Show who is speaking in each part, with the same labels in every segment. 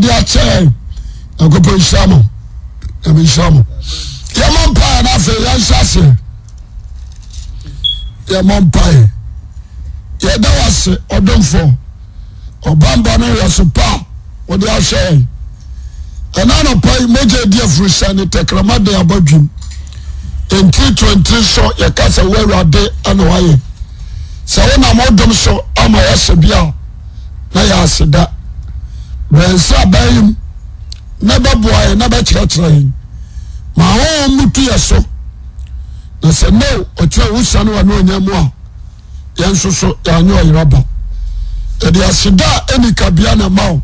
Speaker 1: dia che akopo ishamo emi ishamo ye mompa na fe yan shase ye mompa ye da wase odomfo obamba no yosupa odi ahwe enano pai meje dia frusa ni tekramade abadwum in 2023 so ye kasa werade anoye se wona modom so ama yase bia na ya aseda bensa bayim na baboye na ba kirachira ma ho mutu yeso na se no otua wusa no wa no nyamu a yenso so yanyo yiraba e dia aseda eni kabia na mawo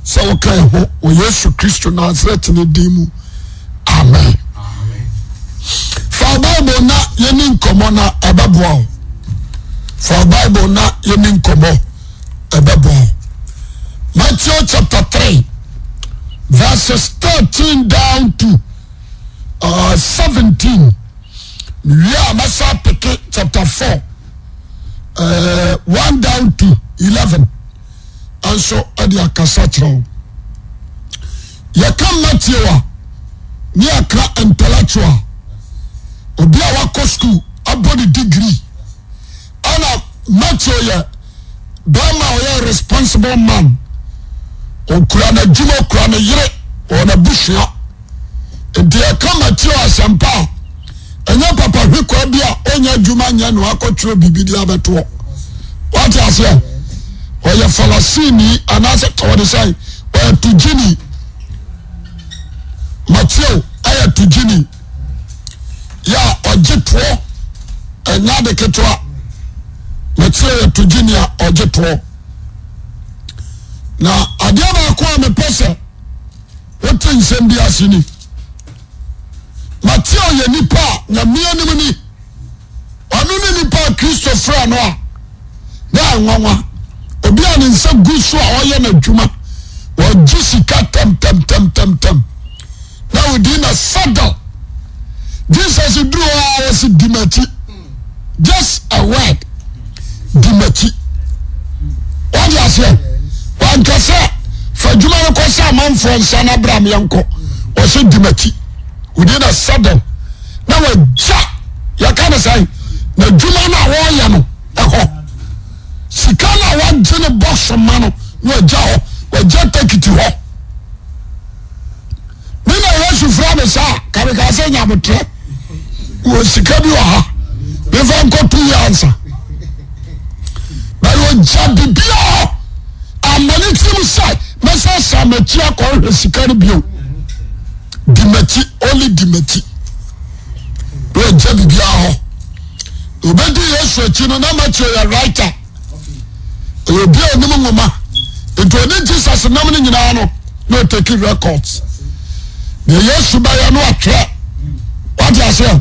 Speaker 1: se wo kan ho o Yesu Kristo Nazareth ni dimu amen. For Bible na yeni nkomo na ebaboa. For Bible na yeni nkomo ebaboa. Matthew chapter 3 verses 13 down to 17. Yeah, Masa Peke chapter 4 1 down to 11. And so adia kasatro. Ya kam Matthew ni akra intellectual. Obi a wako school abodi degree. Ana Matthew ya bama oya responsible man. Okura na juma okura na yire ona bushia. Enti ya kam Matthew asempa. Enya papa hwekwa bia onya juma nya no akotro bibidi abeto. What you say? Oya falasini anase tawade sai oya tujini. Matthew aya tujini. Ya ojetwo enya de ketwa Matthew ya tujini ya ojetwo na adia ba kwa mepese wote nsem asini Matthew ye nipa na mianim ni onu ni nipa Christopher no a na nwanwa obi a nsa gusu a oye na dwuma o jisika tem now within a saddle Jesus drew us dimati. Just a word. Dimati. What you say? One can say, for Juma Kosa, man from San Abraham Yanko, or say dimati. Within a saddle. Now a jack. You can't say, the Juma na wayano. Eho. Sikana one jene box from mano. No jao. Or just take it to her. Nina Yesu from sa. Karika say nyamutre. Sikabi wa before nko 2 years but wo jabi bia amani tim sai mesa samati akọ sikari bio dimati only dimati wo jabi bia ho obedi Yesu achino na macho ya writer obi onim ngoma eto ni Jesus nam ni nyina no take records the Yesu ba ya no atwe what you say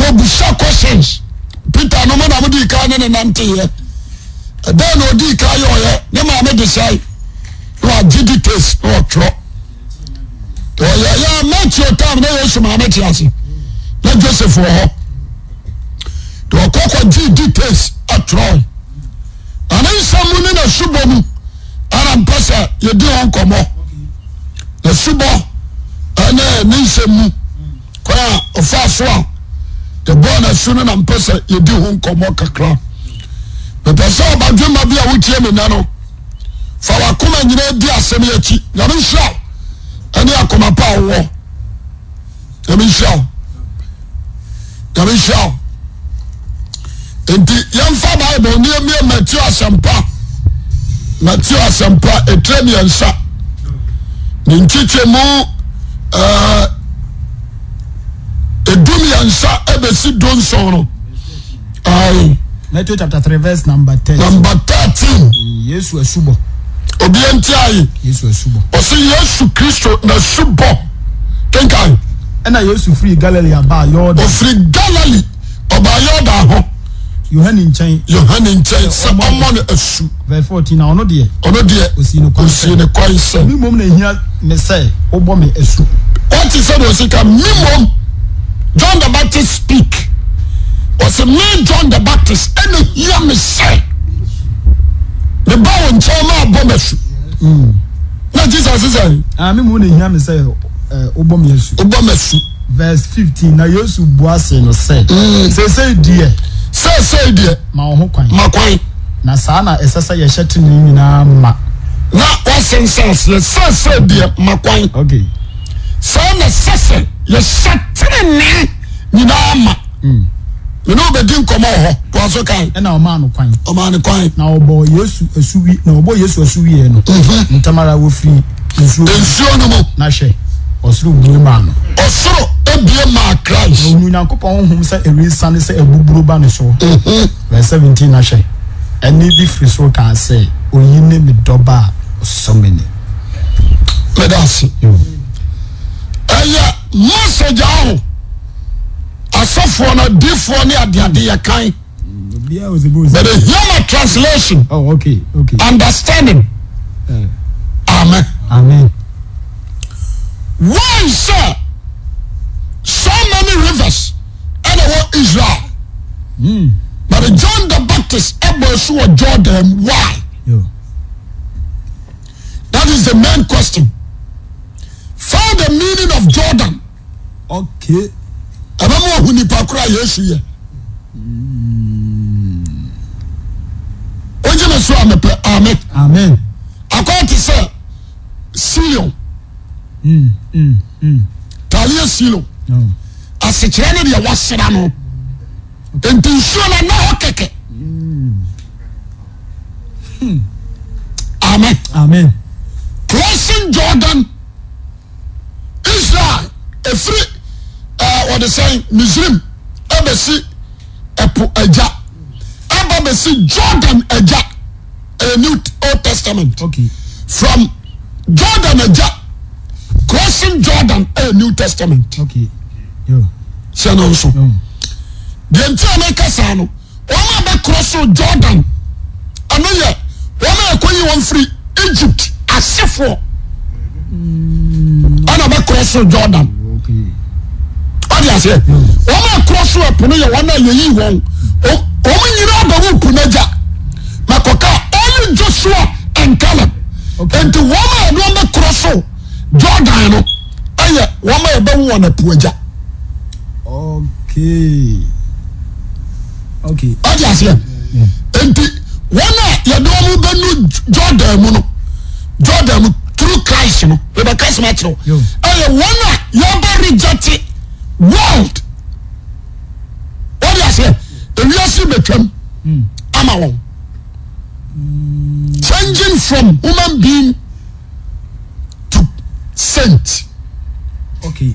Speaker 1: Busha questions. Peter no man amudi ka ne nante ye. Then odi ka yo ye. Ne ma me decide. No agidi case no tro. To ya match your time na Yesu ma me tiase. Na Joseph ho. To kokko gidi case atro. Ana isamu ne na subomu. Ana mpasa ye di hon komo. Na subo ana ne isamu. Kwa ofa the born soon and person you do home come walk a crowd. The person about dream of your witty nano. For our common, you know, dear Semiachi, Yamin Shaw, and you come a power war. Yamin Shaw. And the young father near me, Matthew Sampa, a tremian sa. Ninchiche mo, Edumi ansa ebesi don sono.
Speaker 2: Matthew chapter 3 verse number 10.
Speaker 1: Number 13.
Speaker 2: Yesu esubo.
Speaker 1: Obienti ayi.
Speaker 2: Yesu esubo.
Speaker 1: Osi Yesu Kristo na subo. Kenkai.
Speaker 2: Ena Yesu free Galilee aba Yordan.
Speaker 1: O free Galilee oba Yordan ho.
Speaker 2: Yohane nchen.
Speaker 1: Se omo na esu.
Speaker 2: Verse 14 na ono de. Osi ne
Speaker 1: kwanse.
Speaker 2: Mimom na hia me say obo me esu.
Speaker 1: What is said osika mimom John the Baptist speak. Was a man John the Baptist and hear me say the bow and chama bomesu. Na Jesus say.
Speaker 2: Me mo na hia me say obom Yesu.
Speaker 1: Obom Yesu.
Speaker 2: Verse 15 na Yesu buase no say. Say die.
Speaker 1: Say die.
Speaker 2: Ma ho kwan.
Speaker 1: Ma kwan.
Speaker 2: Na saa na esesa ye hyete ni nyina ma.
Speaker 1: Na wasen sense say die ma kwan.
Speaker 2: Okay.
Speaker 1: Saa na sese ye hyete ni nyina ma. You know be din komo ho to aso kan.
Speaker 2: E na o ma no kwan.
Speaker 1: O ma no kwan.
Speaker 2: Na obo Yesu asuwi na obo Yesu asuwi e no. Ntamara wo firi
Speaker 1: nsuo no mo.
Speaker 2: Na hwe. Osuru buru ma no.
Speaker 1: Osuru ebie ma Christ.
Speaker 2: Onu Nyankopon honhom se erisa ne se ebuburu ba ne so. Verse 17 na hwe. Eni bi firi so kan se oyi ne me doba so many.
Speaker 1: Medasi. Aya message aho. Asofo na difo ni ade ya kan. But the human translation.
Speaker 2: Oh, okay.
Speaker 1: Understanding. Amen.
Speaker 2: Amen.
Speaker 1: Why, sir? So many rivers and Israel. But John the Baptist ever saw Jordan. Why? That is the main question. Find the meaning of Jordan.
Speaker 2: Okay.
Speaker 1: Amen.
Speaker 2: Amen.
Speaker 1: According to say, Silo. Talia Silo. As a training, you was said, no. And to show na okay. Amen.
Speaker 2: Amen.
Speaker 1: Crossing Jordan, Israel, a free, what they say, Muslim, Ebesi, Eja, Ebesi, Jordan, Eja, a New Old Testament.
Speaker 2: Okay.
Speaker 1: From Jordan, Eja, crossing Jordan, a New Testament.
Speaker 2: Okay. Yeah.
Speaker 1: So also. The entire Casano, one of cross Jordan, I know ya, one of free Egypt, as if for another cross Jordan.
Speaker 2: Okay.
Speaker 1: What do you say? One cross up, one of you won't. Oh, you know the Punaja, Makoka, only Joshua and Caleb. And the woman cross Jordan, one of Puja.
Speaker 2: Okay. Okay.
Speaker 1: What do you say? And one you don't know Jordan through Christ, you know, with the Christ metro. And one you rejected world. What do you say? The real become Amawon. Changing from human being to saint.
Speaker 2: Okay.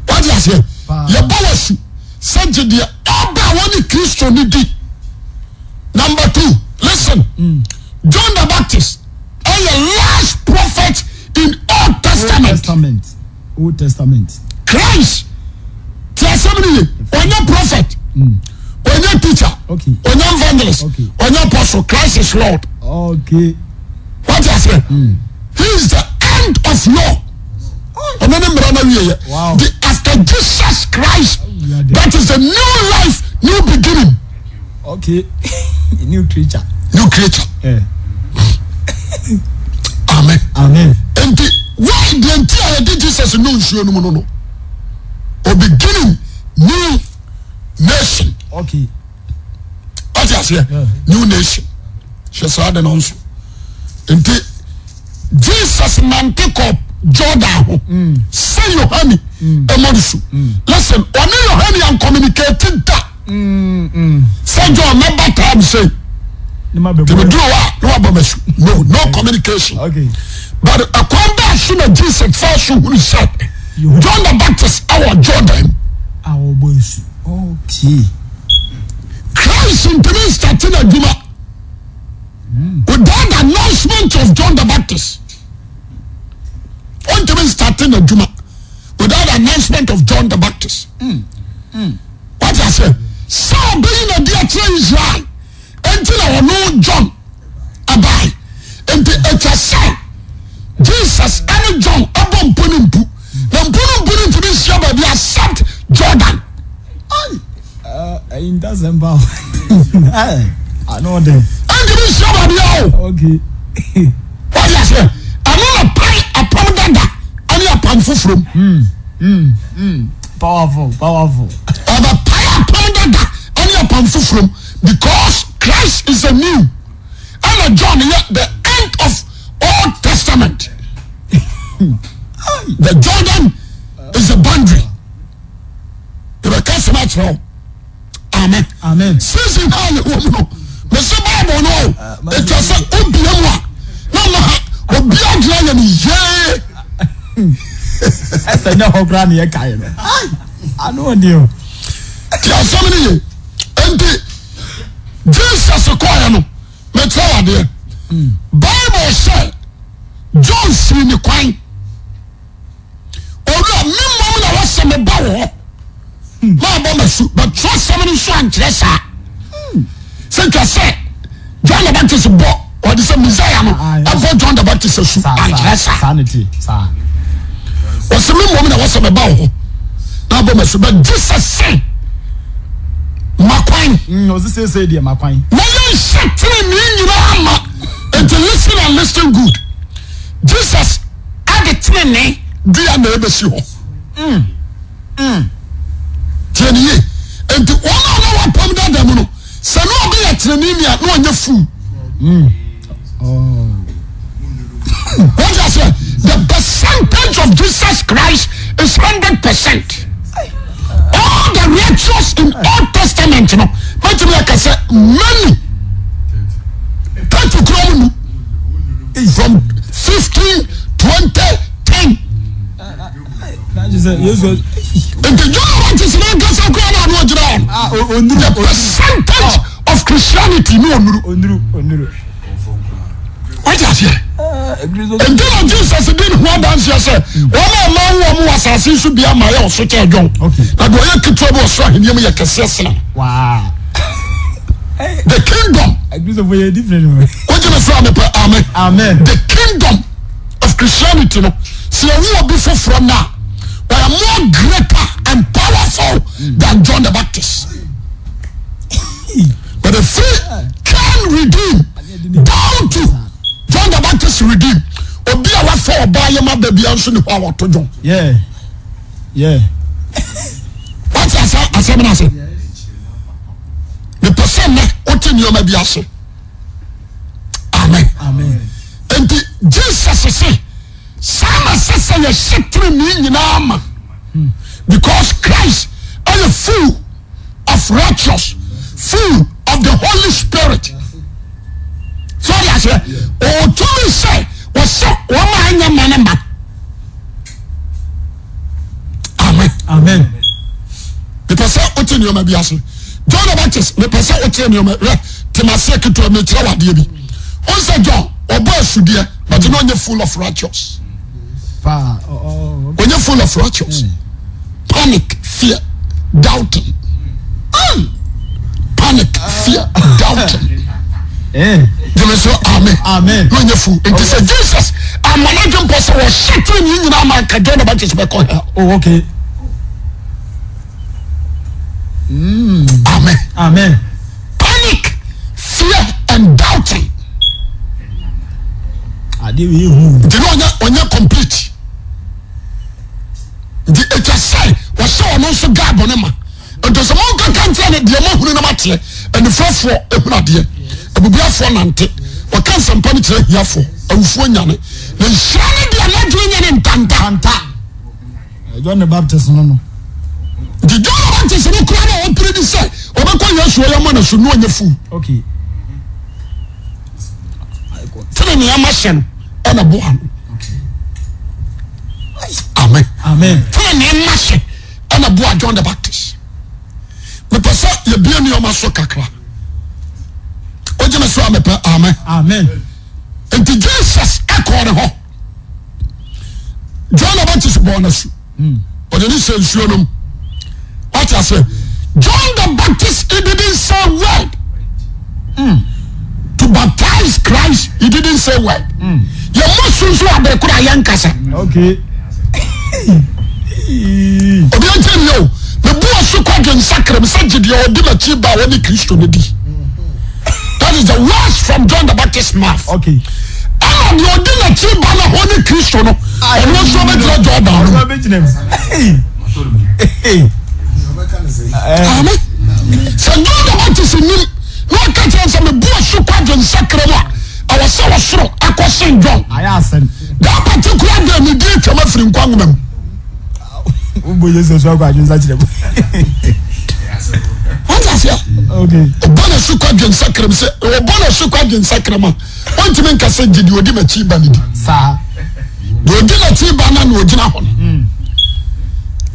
Speaker 1: What do you say? Your powers sent to the Abba one Christian. Number 2, listen. John the Baptist, a last prophet in
Speaker 2: Old Testament.
Speaker 1: Christ, on your prophet, on your teacher, on your evangelist, on your apostle. Christ is Lord.
Speaker 2: Okay.
Speaker 1: What I say? He is the end of law.
Speaker 2: Wow.
Speaker 1: After Jesus Christ, that is the new life, new beginning.
Speaker 2: Okay. New creature.
Speaker 1: New creature.
Speaker 2: Yeah.
Speaker 1: Amen.
Speaker 2: Amen.
Speaker 1: And why the entire Jesus no. Or beginning new nation.
Speaker 2: Okay.
Speaker 1: What you say? New nation. She said the also. And Jesus Nantikop Jordan. Say your honey. Listen, only your honey and communicated that. Say John never time say. No communication.
Speaker 2: Okay.
Speaker 1: But according to Jesus first who said John the Baptist our Jordan.
Speaker 2: Our boys. Okay.
Speaker 1: Christ in the starting a Juma. Without the announcement of John the Baptist. On the starting a Juma. Without the announcement of John the Baptist. What I say? So being a dear to Israel until I know John abai. And the say Jesus and John abom punimpu. When punimpu to this job they accept Jordan.
Speaker 2: In that symbol. I know them.
Speaker 1: And this job
Speaker 2: okay.
Speaker 1: What you say? I'm not from.
Speaker 2: Powerful.
Speaker 1: From because Christ is a new and John the end of Old Testament. The Jordan is a boundary. The case natural. Amen. Season how you know. The Bible no. It was a Obiawa. No, Obiawa ye.
Speaker 2: I said no Obrani e kai no. I know deal.
Speaker 1: There so many. Jesus require no. Me tell you Bible say John see the coin. Ora me mom na wase me ba wo. Ma ba me su but trust somebody so antresa. Say to say John the Baptist bo or the Messiah no. Avo John the Baptist su antresa.
Speaker 2: Sanity, sir.
Speaker 1: Wase me mom na wase me ba wo. Na ba me su but Jesus say Makwan.
Speaker 2: Was this say dear Makwan?
Speaker 1: Now you shut to listen and listen good. Jesus had a training, dear neighbor. Jenny, and to one hour upon that demon, so no be a training, no one your fool. What I say? The percentage of Jesus Christ is 100%. All the righteous in Old Testament, you know, but like I said, many from 15, 20, 10. And the percentage of Christianity, no. What is it? And then Jesus did one dance. I said, one was as he should be a my own such a young. But when you could trouble, so he knew me a cassette.
Speaker 2: Wow.
Speaker 1: The kingdom.
Speaker 2: Agree with a different way.
Speaker 1: What you say? Amen. The kingdom of Christianity, no. See, we will be from now. We are more greater and powerful than John the Baptist. But if we can redeem down to John the Baptist redeem, obi a wa for buy my baby and so the power to John.
Speaker 2: Yeah.
Speaker 1: What I say? The person what in your maybe I say. Amen. And Jesus say, "Sama sasa ye shetri ni nyinama." Because Christ is full of righteous, full of the Holy Spirit. So I say, oh, to me say, what's so woman? Amen. The person what in your maybe I say. John the Baptist, the person what in your maybe Timothy to me tell what dear. Also John, or boy should dear, but you know you're full of righteous. When you're full of righteous, panic, fear, doubting. Panic, fear, doubting. Amen. When you're full, it is Jesus. I'm managing person was shattering you in America. John the Baptist back on her.
Speaker 2: Oh, okay.
Speaker 1: Amen. Panic, fear, and doubting. Do you know when you're complete? It just say, was so also Gabonema. And there's a monk can't tell it, the amount who matter, and the first for a dear. A bubia for Nante, or can some panic here for a Funyane. Then surely they are not doing it in Tanta.
Speaker 2: John the Baptist, no.
Speaker 1: The John the Baptist, no crowd or pretty say, or the coin show your money should know your fool.
Speaker 2: Okay.
Speaker 1: Tell me a machine and a boy. Amen. Tell me a machine and a boy, John the Baptist. The person you be on your masokakra. Amen. And to Jesus echoed her. John the Baptist born us. But it is saying, what I say? John the Baptist, he didn't say word. To baptize Christ, he didn't say word. Your Muslims who are the Kurayankasa.
Speaker 2: Okay.
Speaker 1: Obiantenyo, the boy so called in sacrament, such a deal, Dimachi by any Christian. That is the words from John the Baptist's mouth.
Speaker 2: Okay.
Speaker 1: And you didn't achieve by the Holy Christian. And also make your job. So John the Baptist in him, no catch us on the bush quadrant sacrament. I was so strong, Akwasi Awuah.
Speaker 2: I asked him.
Speaker 1: That particular day, we did come from Kwangum. What's that here?
Speaker 2: Okay.
Speaker 1: Bonus quadrant sacrament, or bonus quadrant sacrament. One to make us say, did you give a cheap banity?
Speaker 2: Sir.
Speaker 1: You did a cheap banana, no Jinahon.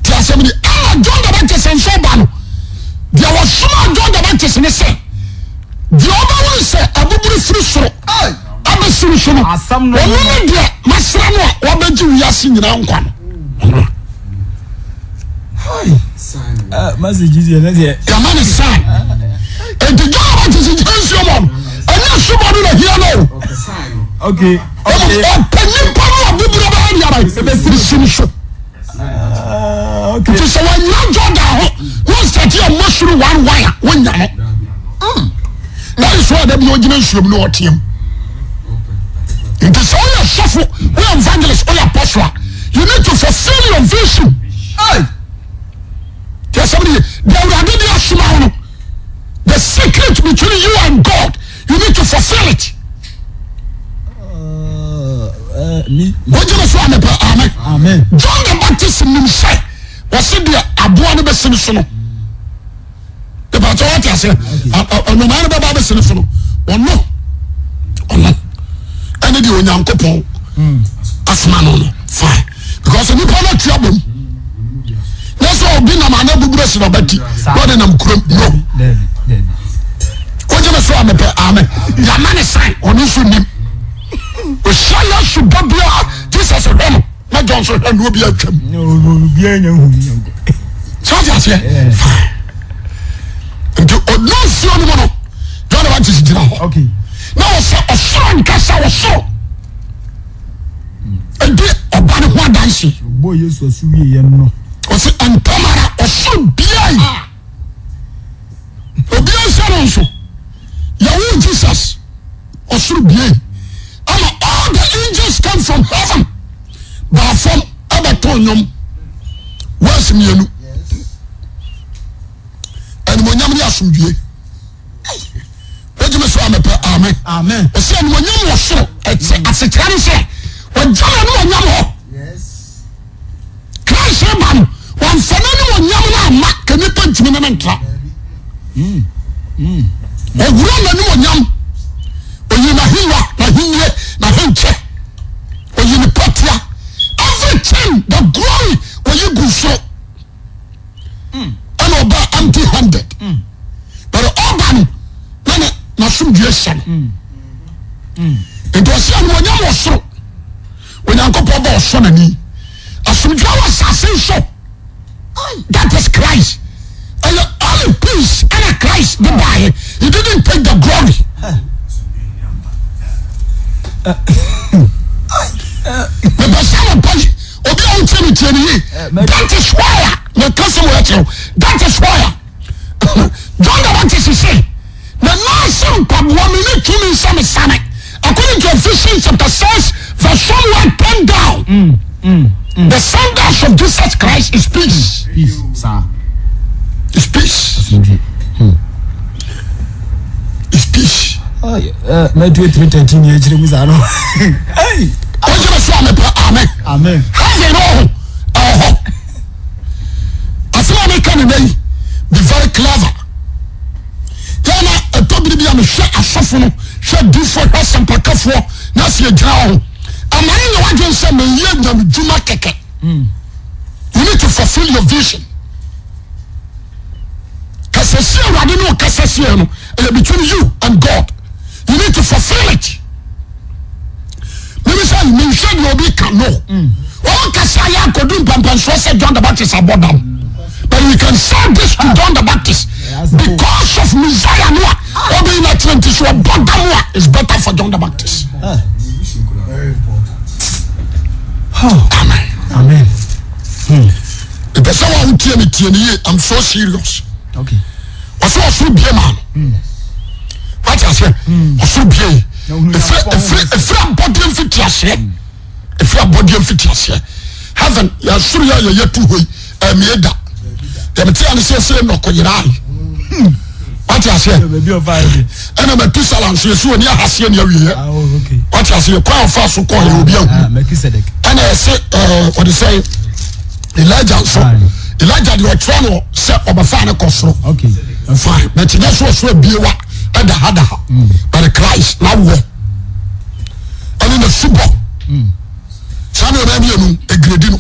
Speaker 1: John the Baptist and so ban. There was some John the Baptist in the same. The other one said, I will be free so. I'm a solution. Some no idea. Masrano, what about you? Yasin in Anquan.
Speaker 2: Message is your
Speaker 1: man is son. And the John the Baptist is in someone. And not somebody here now.
Speaker 2: Okay. Okay.
Speaker 1: Okay. So when you John down, you start your mushroom one wire when you that is why the original should know him. It is all your shuffle, all your evangelist, all your apostle. You need to fulfill your vision. There's somebody, the secret between you and God, you need to fulfill it.
Speaker 2: Amen.
Speaker 1: John the Baptist himself was said the Abuan Bessinosono. The Batoa say, on the man of the Babesinosono, or no, and the Unyankopo, Asmano, fine, because the Nippon trouble. That's all been a man of Bruce Roberti, what in them crump. No, what you must amen. Your man is sign on this name. We shall should be Jesus a ram. My Johnson and will be a trim. No, so that's it. Fine. And you no see on the mono. John the Baptist did not. Okay. Now, a son cast our soul. And be a bad one dancing. Boy, yes, was you no. Was it and Tamara or so behind? Obian Yahoo Jesus or so behind. All the angels come from heaven. But from Abatonium, where's Mienu? And when you are some day, amen. Amen. I said, when you are so, as a transfer, when John, yes. Christ, man, one for no one, Mac, can you punch me and trap? Oh, one yam. When you are na hinche, when you are patia, everything, the glory, when you go so, and about empty-handed. But all na some duration. It was when you were so, when you go about son and me, as some assassin. That is Christ. And only peace and a Christ, the buy. He didn't take the glory. That is why the customer, that is why John the Baptist is saying the nation minute to me some Islamic according to Ephesians chapter 6 verse 1 down. The standards of Jesus Christ is peace. Peace, sir. It's peace. It's peace.
Speaker 2: Oh, yeah. 13 years. Hey.
Speaker 1: Amen.
Speaker 2: Amen.
Speaker 1: I feel like can be very clever. Then I told you I'm a shuffle, shut do for us and pack for Nasia Drow. I'm not going to say me Juma Keke. You need to fulfill your vision. I don't know between you and God. You need to fulfill it. Maybe say you should know we can know. All Kasaya could do John the Baptist about them. But we can say this to John the Baptist because of Messiah Noah. Or being at 20 so is better for John the Baptist. Amen.
Speaker 2: Amen.
Speaker 1: The person who tell me, I'm so serious.
Speaker 2: Okay.
Speaker 1: Also, I should be a man. What I say? I should be. If you are body and fit, if you are body and fit, have heaven ya suru ya yetu hoi emieda demti ane se no koyirai what you say
Speaker 2: baby of five
Speaker 1: ena metusala nso yesu oni ahase ne awie
Speaker 2: okay
Speaker 1: what you say kwa fa so ko he obi ahu
Speaker 2: Melchizedek
Speaker 1: ena say what you say Elijah so Elijah the otrono se obafa ne kosoro
Speaker 2: okay
Speaker 1: fine but you so biewa ada hada but Christ now wo and the football Samuel na bienu egredi no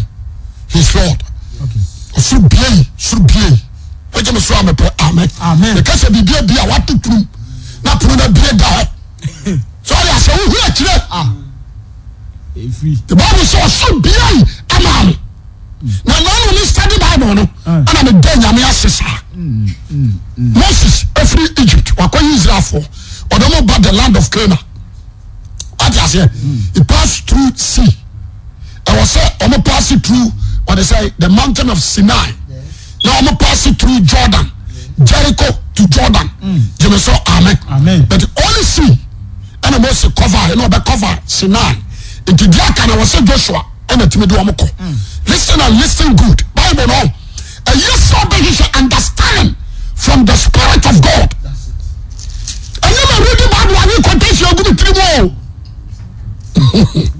Speaker 1: his Lord
Speaker 2: okay
Speaker 1: sur bien waje me so amepe amen the case bibia bia watutrum na pro na bia da so ya se hu akire
Speaker 2: free
Speaker 1: the Bible says sur bien amen na no study Bible no ana me den nyame asesa Moses every Egypt wakoyi Israel for odomo ba the land of Canaan what you say he passed through sea I was say almost pass it through what they say the mountain of Sinai now almost pass it through Jordan Jericho to Jordan you know so amen but only sea and I must cover you know the cover Sinai into the can I was say Joshua and the do amoko listen and listen good Bible no a yes so you should understand from the Spirit of God and you know read about one you quotation you go to three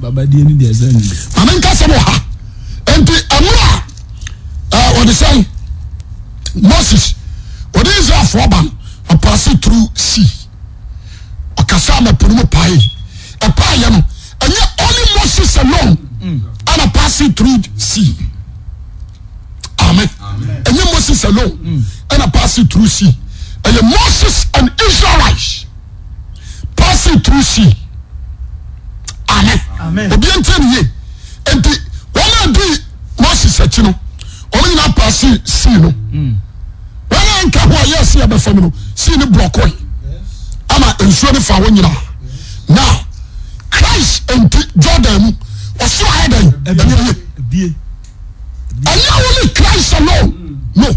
Speaker 2: baba die ni de zani
Speaker 1: amen ka sebo ha enti amura what they say Moses what is Israel for ban pass through sea okasa ma punu pai e pa ya no anya only Moses alone and pass through sea amen anya Moses alone and pass through sea and Moses and Israelites passing through sea amen obi nteniye enti wona di Moses achi no oni na pass sea no wona nka ho yes ya be fam no sea ni block oi ama ensuo ni fa wo nyina now Christ enti Jordan oso ahead
Speaker 2: bie
Speaker 1: and not only Christ alone no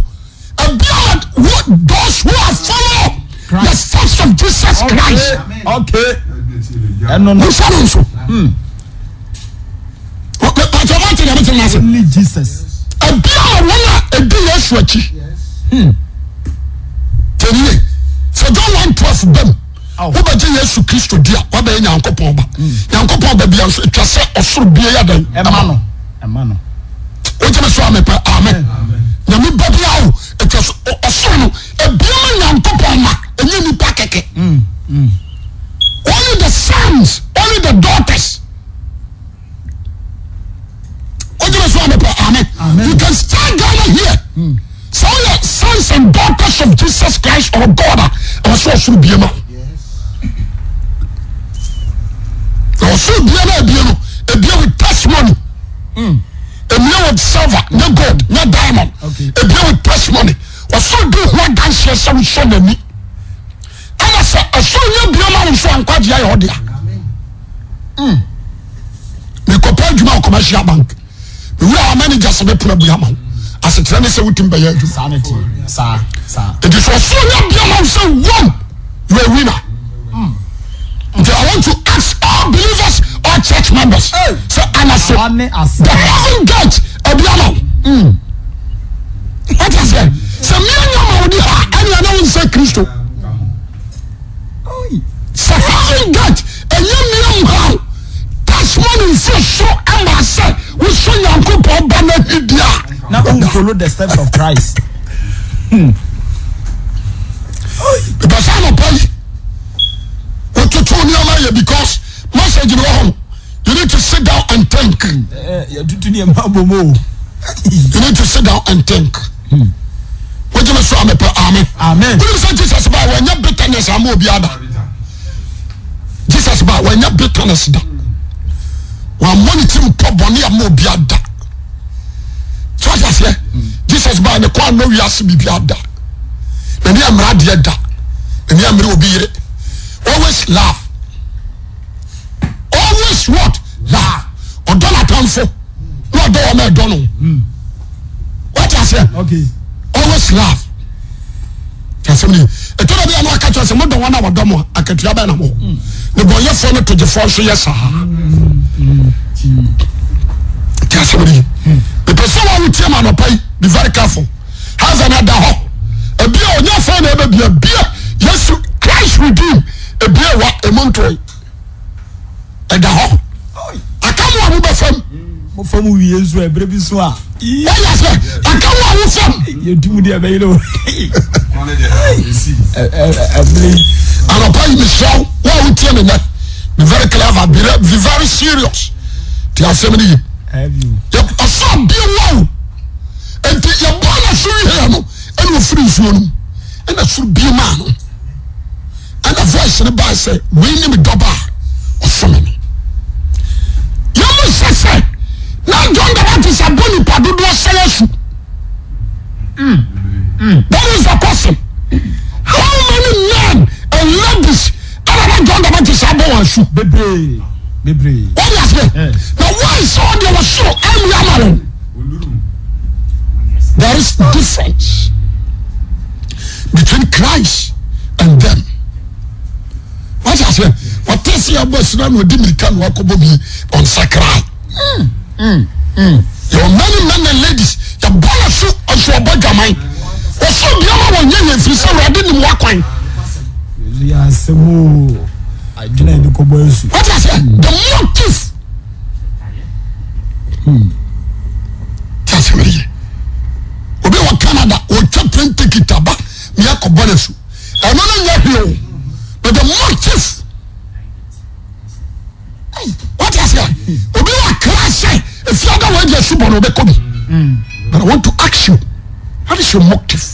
Speaker 1: about what those who are follow the steps of Jesus Christ
Speaker 2: okay and no
Speaker 1: so
Speaker 2: only Jesus
Speaker 1: so John 1:12 them who be Jesus Christ dia wa be Nyankopon ba Nyankopon ba bia so twa se osoro bia ya dan
Speaker 2: emano
Speaker 1: o je so amepa amen na mi ba bia o etwa so osoro no e bia Nyankopon ma enye ni pa keke only the sons only the daughters amen. You can stand down here. So your sons and daughters of Jesus Christ or God are so should be able. Also be able to with testimony. A meal with silver, no gold, no diamond. A meal with testimony. Also do what dance here some show me. And I said, I saw you be able to show and quite your order. Me compare to commercial bank. We are managers of the problem. As a trainer, say we can buy
Speaker 2: sanity, sir.
Speaker 1: It is for so long, so one, you are a winner. I want to ask all believers, all church members. So, and I say, the heaven gate, a biamo. What is it? So, me and your mouth, and you know, say Christo. So, heaven gate, and you know, that's one is so, and I say, we show you
Speaker 2: now who follow the steps of Christ.
Speaker 1: Because I'm a boy. What you told me because message you need to sit down and think.
Speaker 2: You
Speaker 1: need to sit down and think. What you say? Amen. What you say? Jesus about when you bitterness, I'm more biada. Jesus about when you bitterness. One money team top money, I'm more biada. So I say, Jesus by the corner, no, we have to be biada. And you am radiant, and you am real. Always laugh. Always what? Laugh. Or don't account for. No, don't. What I say?
Speaker 2: Okay.
Speaker 1: Always laugh. That's me. A total be a catch us. I don't want our domo. I can tell you more. The boy your phone to the force. Yes, sir. That's me. careful. How's another ho? A beer on your phone, a beer. Yes, Christ redeem a beer what a montoy. And the ho. I come over from
Speaker 2: years where baby swa.
Speaker 1: Yes, I come over from
Speaker 2: you do the available.
Speaker 1: I'm a pay Michelle. Why would tell me that? Be very clever, be very serious. The assembly.
Speaker 2: Have you?
Speaker 1: Yep, I saw be low. And your bonus and you free soon. And I should be a man. And a voice in the bar say, we name it Doba or so many. You must say, now John the Baptist are bonny padu do selection. That is the question. How many men and ladies are John the Baptist are born shoe?
Speaker 2: Baby.
Speaker 1: What do you say? Now why is all there was so I'm there is difference between Christ and them. What I say? What is your boss now? No can walk on sacred. Your many men and ladies, your bonus or so about your mind. Or so the other one, if you say I didn't walk on.
Speaker 2: Yes, I didn't do cobbles.
Speaker 1: What I say? The motive. That's me. Obi wa Canada, o chaplain take it back. Me a kobonesu. I no know but the motive. What I say? Obi wa class if you don't want your soup on obe kobi. But I want to ask you, what is your motive?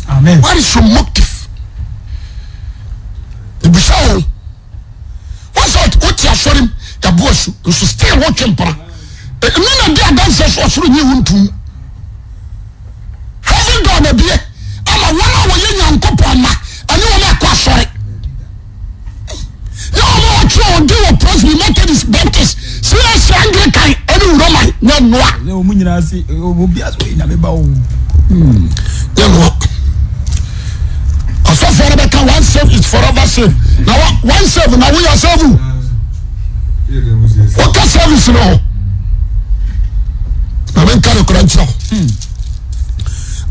Speaker 1: Amen. What is your motive? The bishop. What's that? What you are showing? The boss, you should still watching. None of their dancers was through you too. Having done a beer, I'm a 1 hour young couple, and you are not quite sorry. No more true, do a prosely Methodist Baptist, serious Anglican, and Roman, no
Speaker 2: Munasi, will be as way in a bow.
Speaker 1: I saw for Rebecca, one save is forever safe. Now, one save, now we are serving. What can service no? I mean, can you crunch now?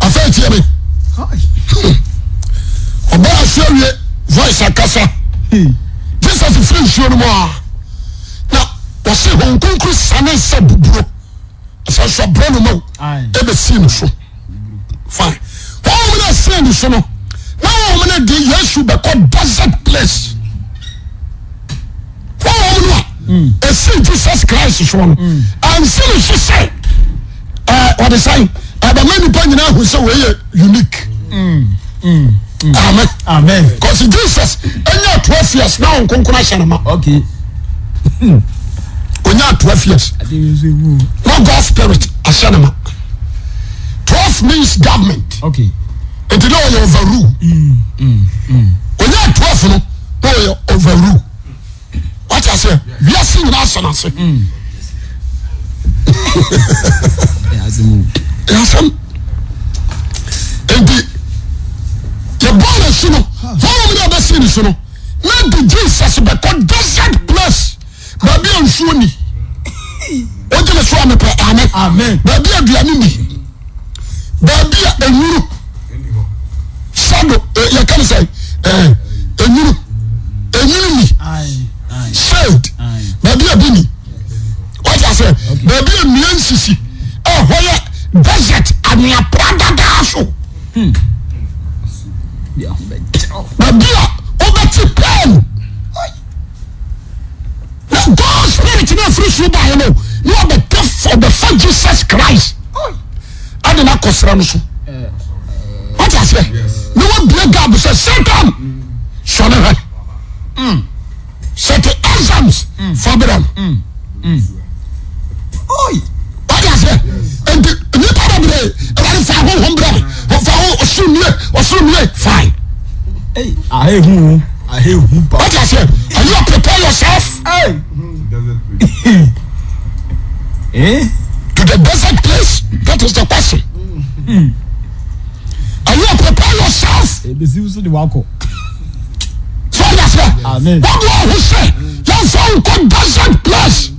Speaker 1: I felt here. About a serious voice at Casa. This is a French show. Now, what's the Hong Kong Christian said, bro? As I saw Bruno, ever seen so. Fine. How will I say this? Now, I'm going to do yes, you become desert place. A see Jesus Christ is one. And see, she said. What is saying? The many people now who say we're unique. Amen. Because Jesus, and you're 12 years now, okay. When you're 12 years, no God spirit, a cinema. 12 means government. Okay. And you know you overrule. When you're 12, no, you overrule. What I say? We are seeing us and I say. Yes, and the bonus, you know, how many of us in this, you know, not the Jesus, but the desert place, Baby and Shuni. What do you say? Amen. Baby and Dianini. Baby and you. Shadow, you can say, and you, saved. Baby and Bini. What I say? Baby and Miansisi. Oh, where desert and your brother dash. Baby, over to pen. Now God's spirit no free you by you are the gift of the Son Jesus Christ. I did not cost Ramusu. What I say? No one break up says Satan. Son of it. Set the exams for them. Oi, what I say? And you probably fine. Hey, I hear who? What I say? Are you prepare yourself? To the desert place? That is the question. Are you prepare yourself? So that's it. Amen. What do I say? You're from desert place.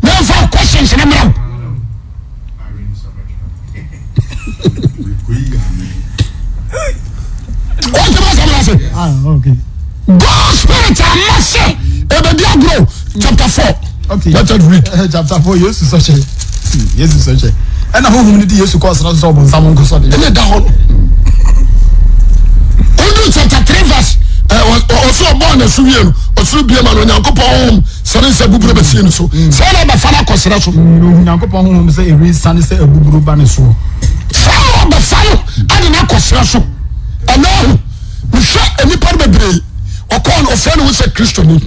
Speaker 1: Never questions in the middle. 4.
Speaker 2: Okay.
Speaker 1: Let us read.
Speaker 2: Chapter 4, yes, such a. Yes, such a. And who did you cause us on someone goes on?
Speaker 1: Only chapter 3 verse. Also born a Suvian, or Subian, or Yankopon, Sansa Bubrabasino. So, Sana Bafana Cosraso.
Speaker 2: Yankopon say a real son is a Bubrabaniso.
Speaker 1: Some of the fellow, I did not Cosraso. And now, we shot any part of the day, or call a fellow who said Christian.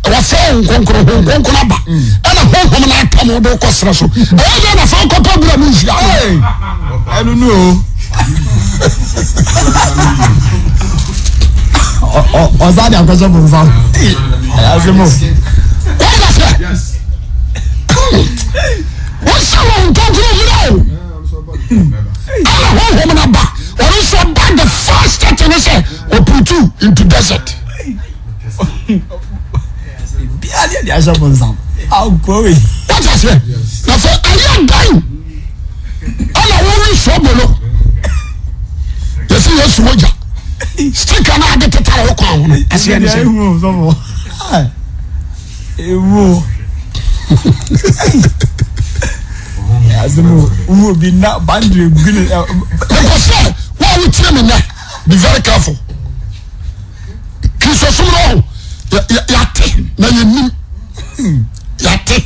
Speaker 1: I was saying, Conqueraba, and a home like Tamodo Cosraso. I don't know if I'm Copabusia.
Speaker 2: I don't know. Ọ̀sán àkọsọ́ fún fa.
Speaker 1: Yes. Wọ́n sábà nǹkan kúrò yìí náà. Àwọn ọ̀hún náà bá wọ́n sọ bá the first church ní sẹ́ òpùtù into desert.
Speaker 2: Bí a lè di aṣọ fún sam. Àgọ́wé.
Speaker 1: Wọ́n ti sẹ́ na fẹ́ ayé àdáyìn ọ̀nà wọ́n rí sọ́ọ̀bù yẹsi yẹ sùn ọjà. Sticker na ade teta wo kwa ho ase ya ni se
Speaker 2: ewu so mo ewu azemo uwo bi na bandre gune
Speaker 1: because say why we tell me now be very careful Christ so no ya te na yenim ya te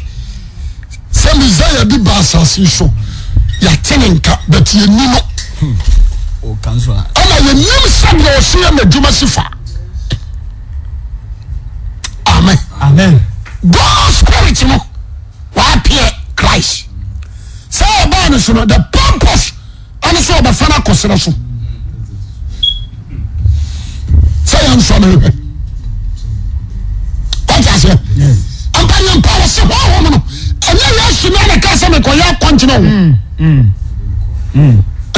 Speaker 1: say Messiah bi ba asase so ya te nka but yenim
Speaker 2: o cancel
Speaker 1: ama yenim sabe o se ma djuma sifa amen
Speaker 2: amen
Speaker 1: God's spirit no wa appear Christ say about so the purpose and so the final consideration say am so me what I say yes am by power so ho no and you should not case me ko ya continue I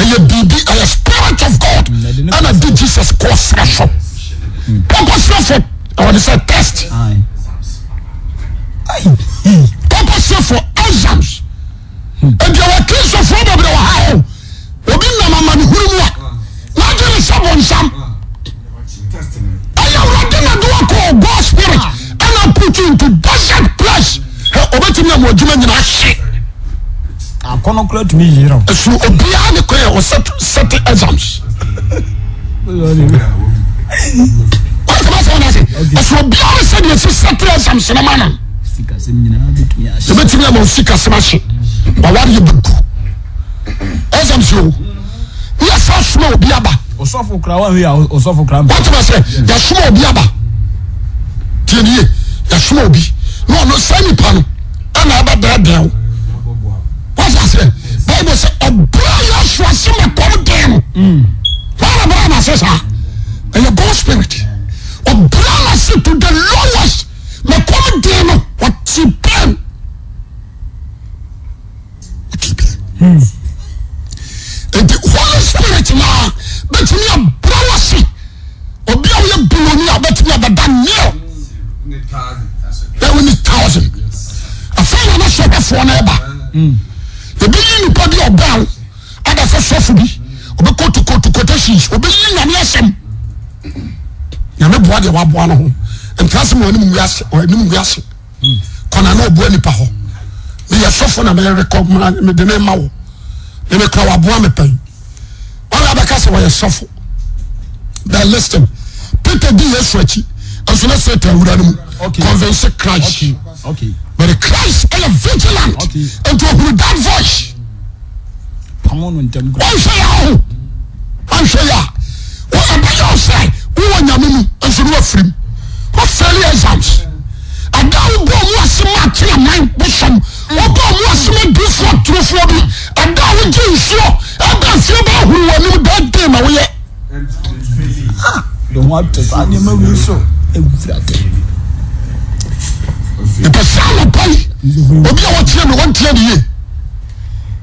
Speaker 1: a spirit of God and I did Jesus cause special purpose for I want to say test purpose for exams and you are kids of father but how obi na mama ni huru wa na je sabon sam I am ready to do God's spirit and I put you into desert place obetimi am odjuma nyina hye
Speaker 2: akono kula tumi yira
Speaker 1: so obia ne ko e set exams what am I saying so obia ne said you set exams na man
Speaker 2: sika sem nyina betumi ahye
Speaker 1: obetimi am sika sem ahye ba wari ye buku exams yo ya sa suma obia ba
Speaker 2: osofo kra wa hia osofo kra
Speaker 1: what am I saying ya suma obia ba tienie ya suma obi no sani pa no ana aba da what I say? Bible says, a brother was in a condemn. What says, and the God's spirit. A brother said to the lowest, the condemn, what he pen. And the Holy Spirit now, but me a brother say, or be a billionaire, but me a Daniel. There will be 1,000. I find I'm not sure for neighbor. The billion body of down, and as a sophie, or to quotations, or billion and yesem. Yammy body of one, and Casimir Gas or Nugas. Conano Bueni Paho. They are softened America, the name Mao. They may call a Buame. All other castle were suffer. They listen. Peter D. Switchy, as soon as I said, convince Christ.
Speaker 2: Okay.
Speaker 1: But Christ is vigilant and to hear that voice.
Speaker 2: Come on, when them go.
Speaker 1: One say, what about your side? Who want your and so no free? What failure exams? And now we go more smart to your mind, but some, what go more smart before true for me, and now we do so, and that's about who are new that day, my way.
Speaker 2: Don't want to find him a so.
Speaker 1: The person of pay,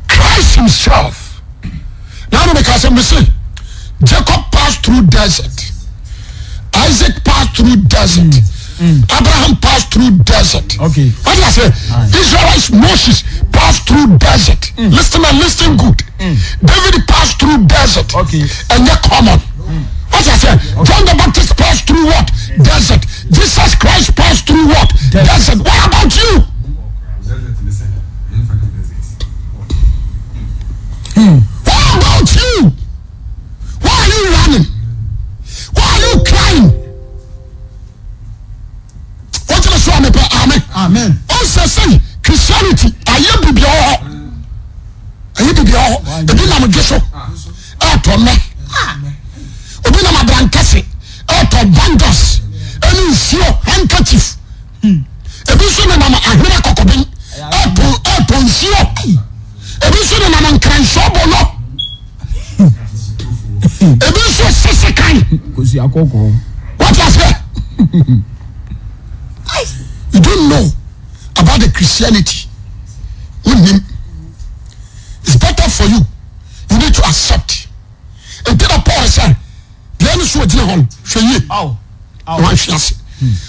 Speaker 1: Christ himself. Now because I'm saying, Jacob passed through desert, Isaac passed through desert, Abraham passed through desert.
Speaker 2: Okay.
Speaker 1: What did I say? Israelites, Moses passed through desert. Listen good. David passed through desert.
Speaker 2: Okay.
Speaker 1: And they're common. What I said, John the Baptist passed through what? Desert. Jesus Christ passed through what? Desert. What about
Speaker 2: Amen.
Speaker 1: Also say Christianity aye bibia ho. Aye bibia ho. Ebi na mo geso. To me. Obi na mabrankase. To bandos. Eni nsuo handkerchief. Ebi so na ma ahwera kokobin. To nsuo. Ebi so na ma nkranso bolo. Ebi so sese kan.
Speaker 2: Kosi akoko.
Speaker 1: What was that? You don't know about the Christianity. It's better for you. You need to accept. And Peter Paul said, the end is what you want. Show you.
Speaker 2: Oh.
Speaker 1: One chance.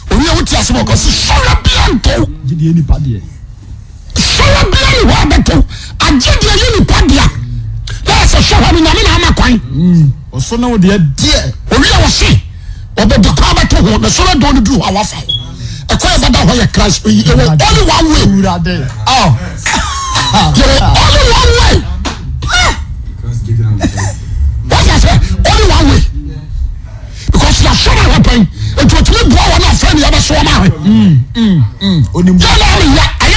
Speaker 1: We are with us because Solabianto.
Speaker 2: Did you any party?
Speaker 1: Solabian Wabato. I did you padia. That's a show. I mean, I'm a coin.
Speaker 2: Or so now, dear.
Speaker 1: We are see. Or the Kaba to hold the Sola don't do our fault. A quite about where Christ only one way. Oh, only one way. What I say? Only one way. Because you are sure of weapon. It will be blow on our friend the other so now. I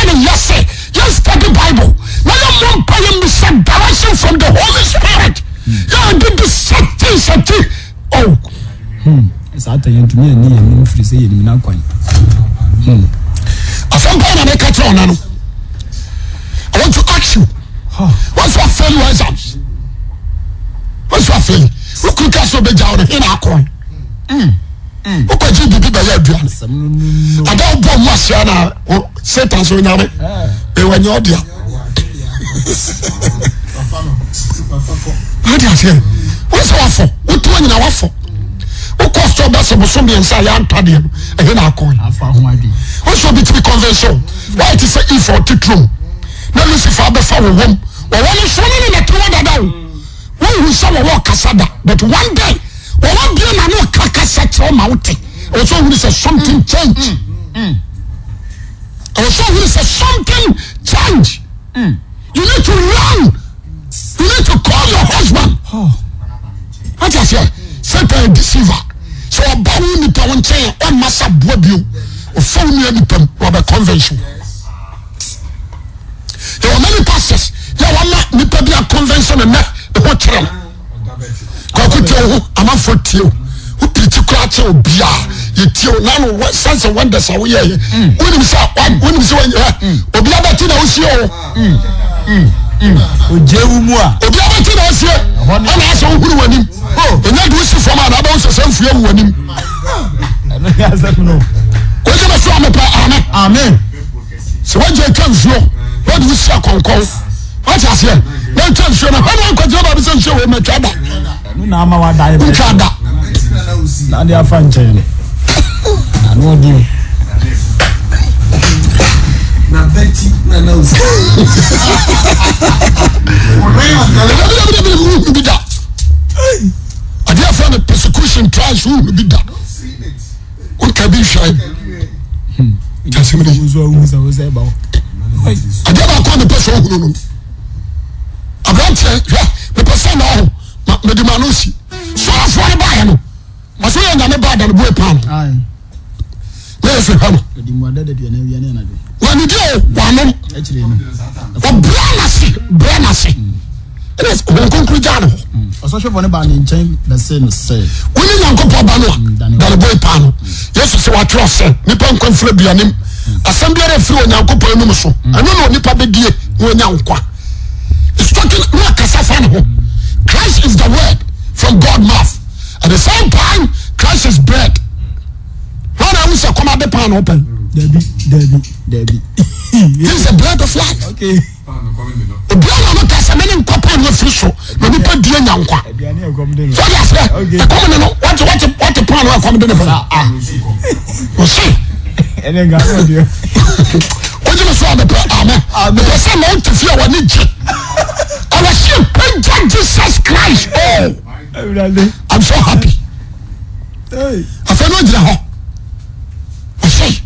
Speaker 1: am yes, yes, study Bible. Now you won't pay him the same direction from the Holy Spirit. You did the something. Oh.
Speaker 2: Sata yentu me ni enu free say enu na kwan.
Speaker 1: Afampa na make it on. I want to ask you. What's your failure exams? What's your failure? Who could cast over down in our coin? Who could you be by your dress? I don't go Masiana or Satan so now. They were your dear. What's awful? What do you know for? O cost of us was some inside Antadian, and then I coin. Also, between convention, why it is a if or titrum. No Lucifer before a home, or one is running in a two down. One who saw a walk Casada, but one day, or one day, I know Cacassette or mountain. Also, we say something change. Also, we say something change. You need to run. You need to call your husband. What I say? Satan deceiver. So about who nipa won chain on massa boabio or phone nipa or the convention. There were many pastors. There were not nipa be a convention and not the whole trail. Kokutio amafotio. Who preach or bia. You tell none what sense of wonders are we here. When you say when you say Obia Batina Osio.
Speaker 2: Ojewumua.
Speaker 1: Obia Batina Osio. And I saw who won him. And that was from another same fear winning. Amen. So when you come through, what do you say? What I say? No chance. How long could you have been show him a trouble?
Speaker 2: Nama wa die. Now they are fun. I know you.
Speaker 3: Na Betty, na knows.
Speaker 1: I dear friend, the persecution tries who will be done. What can be shy? Testimony. I never call the person who I don't say, the person now, Medimanusi. So for the buyer, I say, I'm not bad on the boy pan. There's a hammer. When you do, one Branasi. It is conclusion.
Speaker 2: Social for anybody in chain the same say.
Speaker 1: When you go Pabano, the boy pan. Yes, so I trust Nippon conflict be an him. Assembly of few and Yanko Poemuso. I don't know Nipa be dear when Yanqua. It's talking like a safano. Christ is the word from God's mouth. At the same time, Christ is bread. How I wish I come out the pan open.
Speaker 2: Debbie.
Speaker 1: This is the bread of life.
Speaker 2: Okay.
Speaker 1: The blood of the Testament in Papa and official. When you put the Yanqua. So yes, the common what the plan will come to the we'll see.
Speaker 2: And then got you.
Speaker 1: What you saw the amen. The person want to fear what need. I was here, Jesus Christ. Oh, I'm so happy. I feel no joy. I say,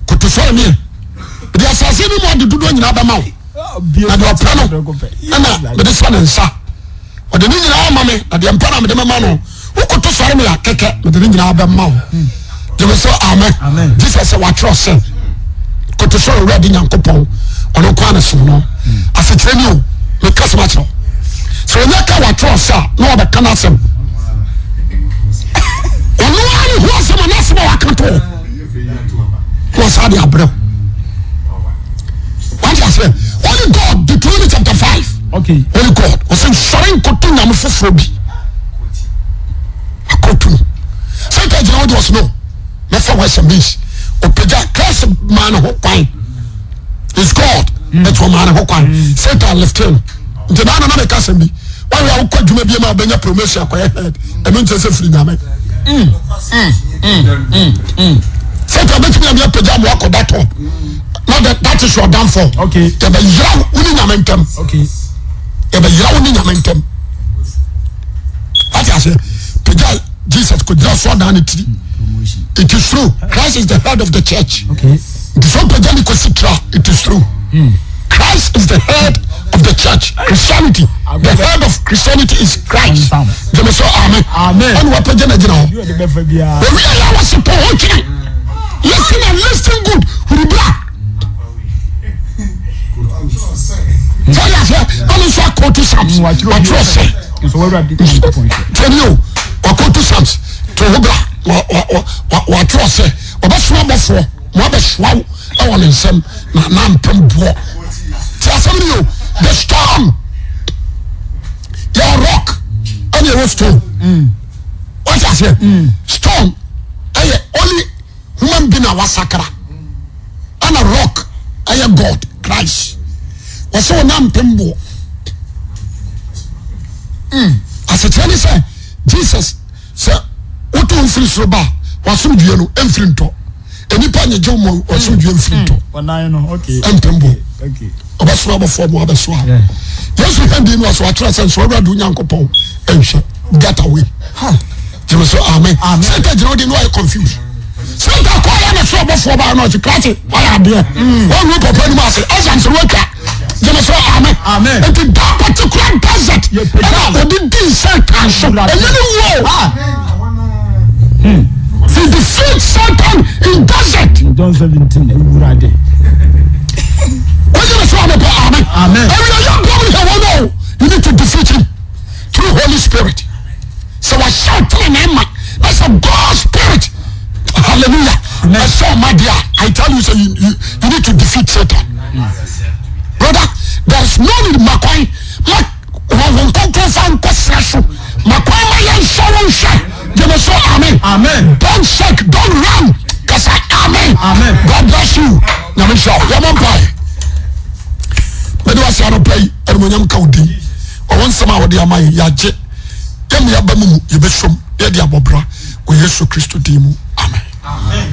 Speaker 1: could to show me. The assassin wanted to do in another mouth. And your panel. And this one and sir. But the ninja mammy, at the emperor of the mamma, who could to show me a keke with the ninja mouth. You will say, amen. Jesus said, what trust him. Could already Yankopon on Okwana Suno. As a trainer, the Casamacho. So when you can trust, no the canasem. Only who was a national control was Adi Abro. What I say? Only God, Deuteronomy chapter 5.
Speaker 2: Okay.
Speaker 1: Only God was in Sorin Cotton Yamafobi. A cotton. Sometimes you was no. Never was a miss. Or Peja, curse man who pine. It's God. That's what man who pine. Satan left him. The man another cousin me. Why we are quite maybe my Benya promotion quiet head. And don't just free Name. Satan makes me a Peja walk on that top. Not that is your downfall.
Speaker 2: Okay.
Speaker 1: The young winning momentum.
Speaker 2: Okay.
Speaker 1: The young winning momentum. What I say? Peja, Jesus could just swallow down it. It is true. Christ is the head of the church.
Speaker 2: Okay.
Speaker 1: It is true. Christ is the head of the church. Christianity. The head of Christianity is Christ. Amen.
Speaker 2: Amen.
Speaker 1: And what you know?
Speaker 2: You are the best.
Speaker 1: Listen and listen good. Tell us here. Only so quote to Psalms. What you say? Tell you. Or quote to Psalms. To Hobra. What you say? Or that's not before. What the swallow. I want to send Nam Pembo. Tell somebody the storm. Your rock. And your stone. What I say? Storm. Only human being our sakra. And a rock. I am God. Christ. Was so Nam Pembo. As a Chinese say, Jesus said, what to free soba was some duel and flinto. Any panya jomo or some duel flinto.
Speaker 2: Okay.
Speaker 1: And Pembo.
Speaker 2: Okay.
Speaker 1: About swab for more other swab. Yes, we had was what trust and swab do Yankopon and get away. You must say, Amen. Santa, you know, I confused. Santa, call on a swab for by not to catch it. Why are there? One group of animals, as I'm worker. You must say, Amen. Amen. And to that particular desert, I didn't say, and you to defeat Satan in desert.
Speaker 2: John 17.
Speaker 1: What do you say about Amen? Amen. And we are young, you need to defeat him through Holy Spirit. So I shout to him, that's a God Spirit. Hallelujah. I saw my dear. I tell you, so you need to defeat Satan. Brother, there's no need Makwai. Amen. Amen. Don't shake, don't run. Because Amen. Amen. God bless you. Namisha, Yaman But was your pay, and when you count or once some of the Amai Yaje, Yami Abamu, Yabeshum, Yadia Bobra, or Yesu Christo Dimu. Amen. Amen.